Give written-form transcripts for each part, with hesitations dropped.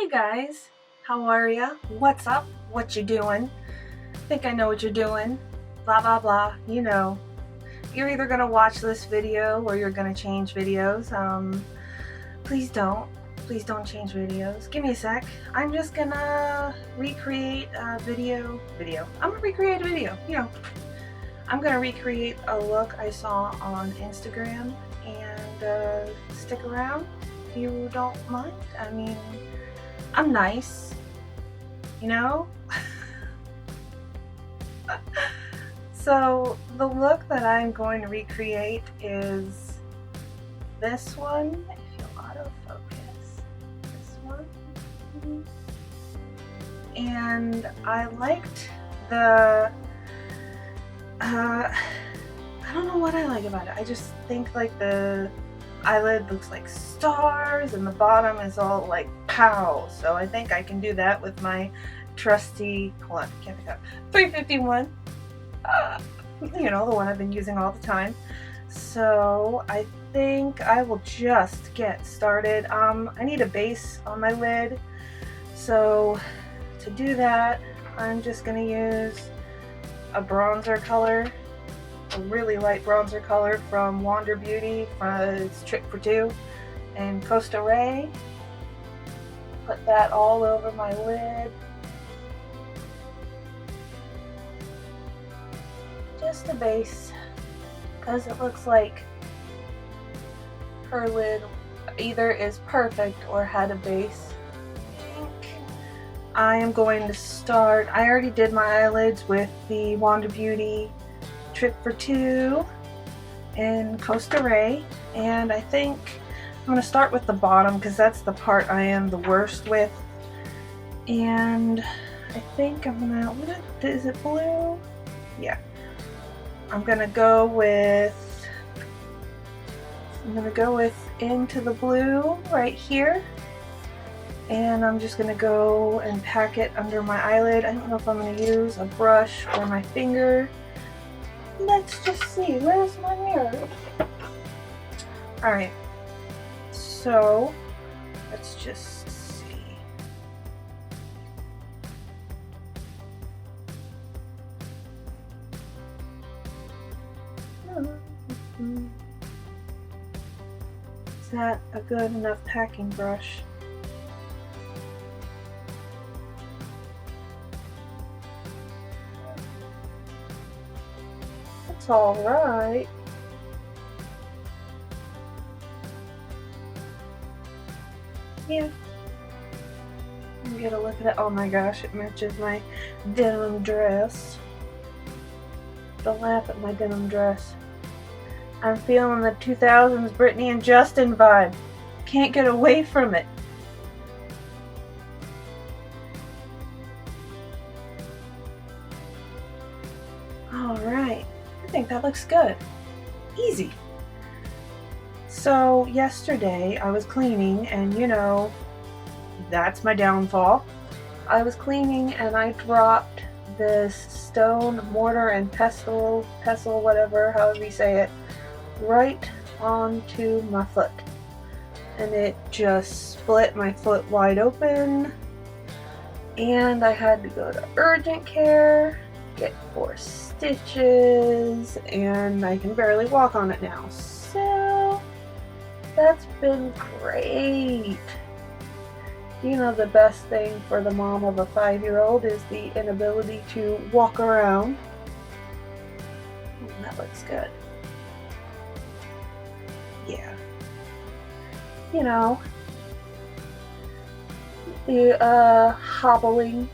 Hey guys, how are ya? What's up? What you doing? Think I know what you're doing. Blah blah blah, you know. You're either gonna watch this video or you're gonna change videos. Please don't. Please don't change videos. Give me a sec. I'm just gonna recreate a video. I'm gonna recreate a video, I'm gonna recreate a look I saw on Instagram and stick around if you don't mind. I mean, I'm nice, you know? So the look that I'm going to recreate is this one, if you'll autofocus, this one. And I liked the, I don't know what I like about it. I just think like the eyelid looks like stars and the bottom is all like pow. So I think I can do that with my trusty, hold on, can't pick up, 351. You know, the one I've been using all the time. So I think I will just get started. I need a base on my lid. So to do that, I'm just gonna use a bronzer color, a really light bronzer color from Wander Beauty. It's Trick for Two and Costa Ray. Put that all over my lid. Just a base, because it looks like her lid either is perfect or had a base. I am going to start, I already did my eyelids with the Wander Beauty Trick for Two in Costa Ray, and I think I'm going to start with the bottom because that's the part I am the worst with. And I think I'm going to, is it blue? Yeah. I'm going to go with Into the Blue right here. And I'm just going to go and pack it under my eyelid. I don't know if I'm going to use a brush or my finger. Let's just see. Where's my mirror? Alright. So, let's just see. Is that a good enough packing brush? That's all right. Yeah. Let me get a look at it. Oh my gosh, it matches my denim dress. Don't laugh at my denim dress. I'm feeling the 2000s Britney and Justin vibe. Can't get away from it. Alright, I think that looks good. Easy. So yesterday I was cleaning, and you know, that's my downfall. I was cleaning and I dropped this stone mortar and pestle, whatever, however you say it, right onto my foot. And it just split my foot wide open. And I had to go to urgent care, get 4 stitches, and I can barely walk on it now. So that's been great. You know, the best thing for the mom of a 5-year-old is the inability to walk around. That looks good. Yeah. You know, the hobbling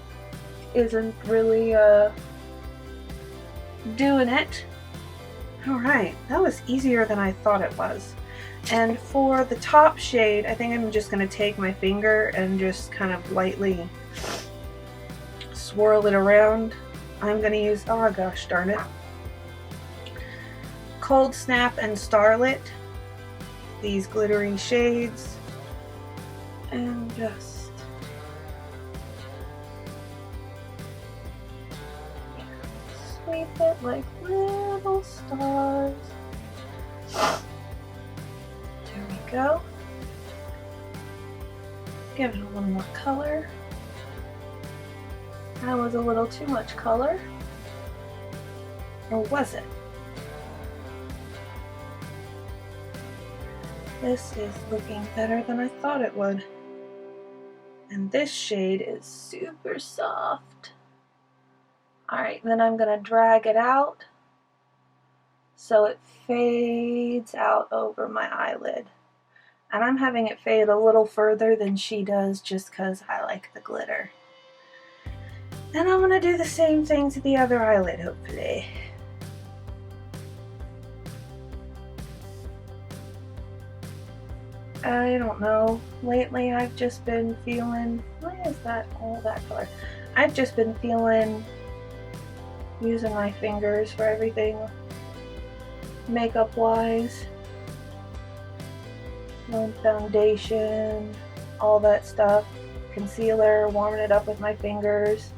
isn't really doing it. Alright, that was easier than I thought it was. And for the top shade, I think I'm just going to take my finger and just kind of lightly swirl it around. I'm going to use, oh gosh darn it, Cold Snap and Starlit, these glittery shades, and just sweep it like little stars. There we go. Give it a little more color. That was a little too much color. Or was it? This is looking better than I thought it would. And this shade is super soft. Alright, then I'm going to drag it out so it fades out over my eyelid. And I'm having it fade a little further than she does just because I like the glitter. And I'm going to do the same thing to the other eyelid, hopefully. I don't know. Lately I've just been feeling, why is that all that color? I've just been feeling using my fingers for everything makeup wise. Foundation, all that stuff. Concealer, warming it up with my fingers.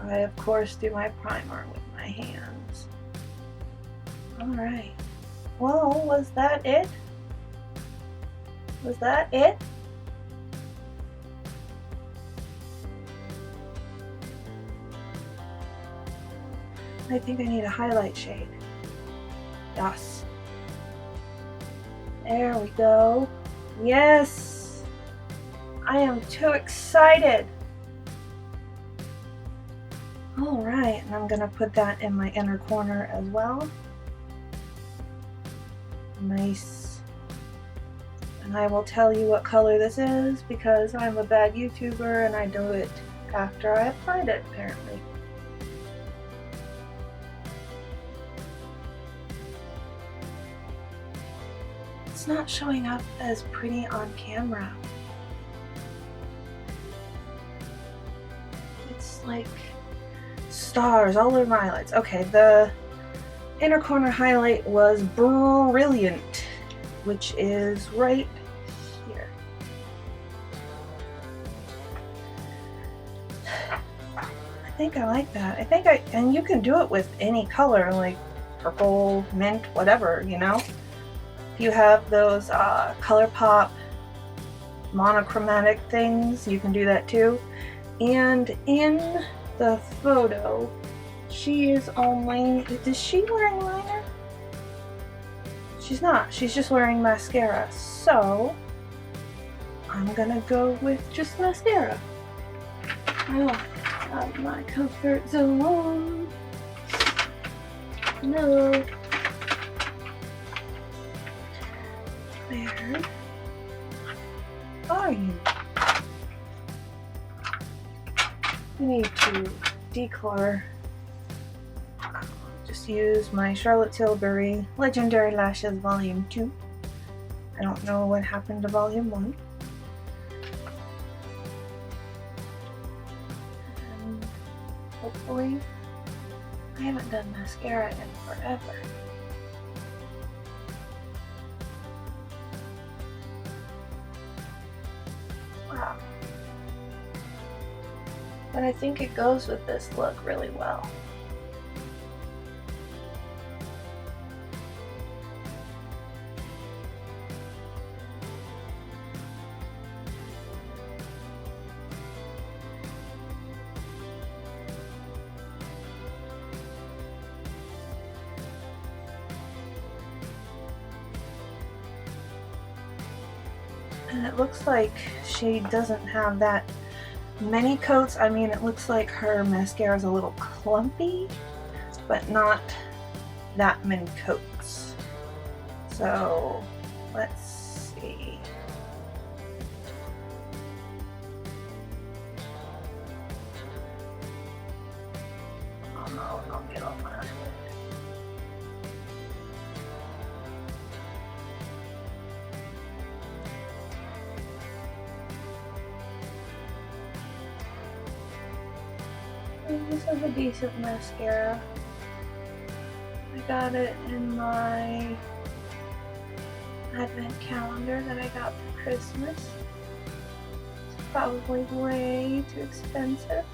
I of course do my primer with my hands. Alright. Well, was that it? Was that it? I think I need a highlight shade. Yes. There we go. Yes! I am too excited! Alright, and I'm gonna put that in my inner corner as well. Nice. And I will tell you what color this is because I'm a bad YouTuber and I do it after I applied it, apparently. It's not showing up as pretty on camera. It's like stars all over my highlights. Okay, the inner corner highlight was Brilliant, which is right here. I think I like that. And you can do it with any color, like purple, mint, whatever, you know? If you have those ColourPop monochromatic things, you can do that too. And in the photo, she is only, is she wearing liner? She's not, she's just wearing mascara. So, I'm gonna go with just mascara. Oh, out of my comfort zone. No. Where are you? We need to declare. Just use my Charlotte Tilbury Legendary Lashes Volume 2. I don't know what happened to Volume 1. And hopefully, I haven't done mascara in forever. Wow. But I think it goes with this look really well. And it looks like she doesn't have that many coats. I mean, it looks like her mascara is a little clumpy, but not that many coats. So let's see. Oh no, don't get off my eyelid. This is a decent mascara. I got it in my advent calendar that I got for Christmas. It's probably way too expensive.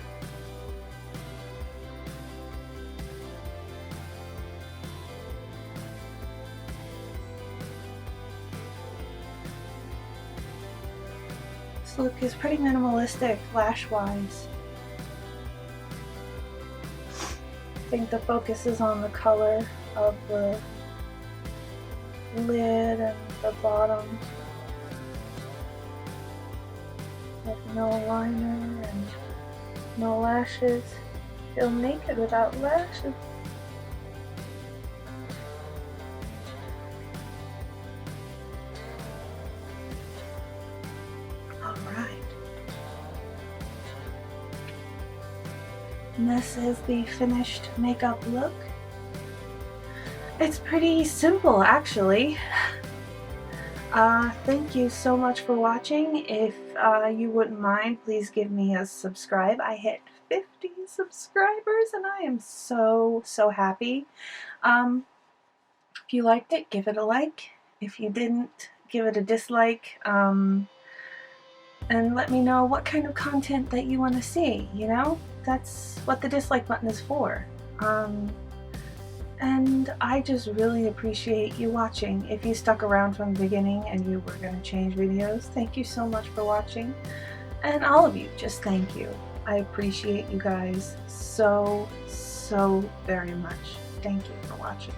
This look is pretty minimalistic lash-wise. I think the focus is on the color of the lid and the bottom. With no liner and no lashes. Feel naked without lashes. Alright. And this is the finished makeup look. It's pretty simple, actually. Thank you so much for watching. If you wouldn't mind, please give me a subscribe. I hit 50 subscribers and I am so happy. If you liked it, give it a like. If you didn't, give it a dislike. And let me know what kind of content that you want to see, you know? That's what the dislike button is for. And I just really appreciate you watching. If you stuck around from the beginning and you were going to change videos, thank you so much for watching. And all of you, just thank you. I appreciate you guys so very much. Thank you for watching.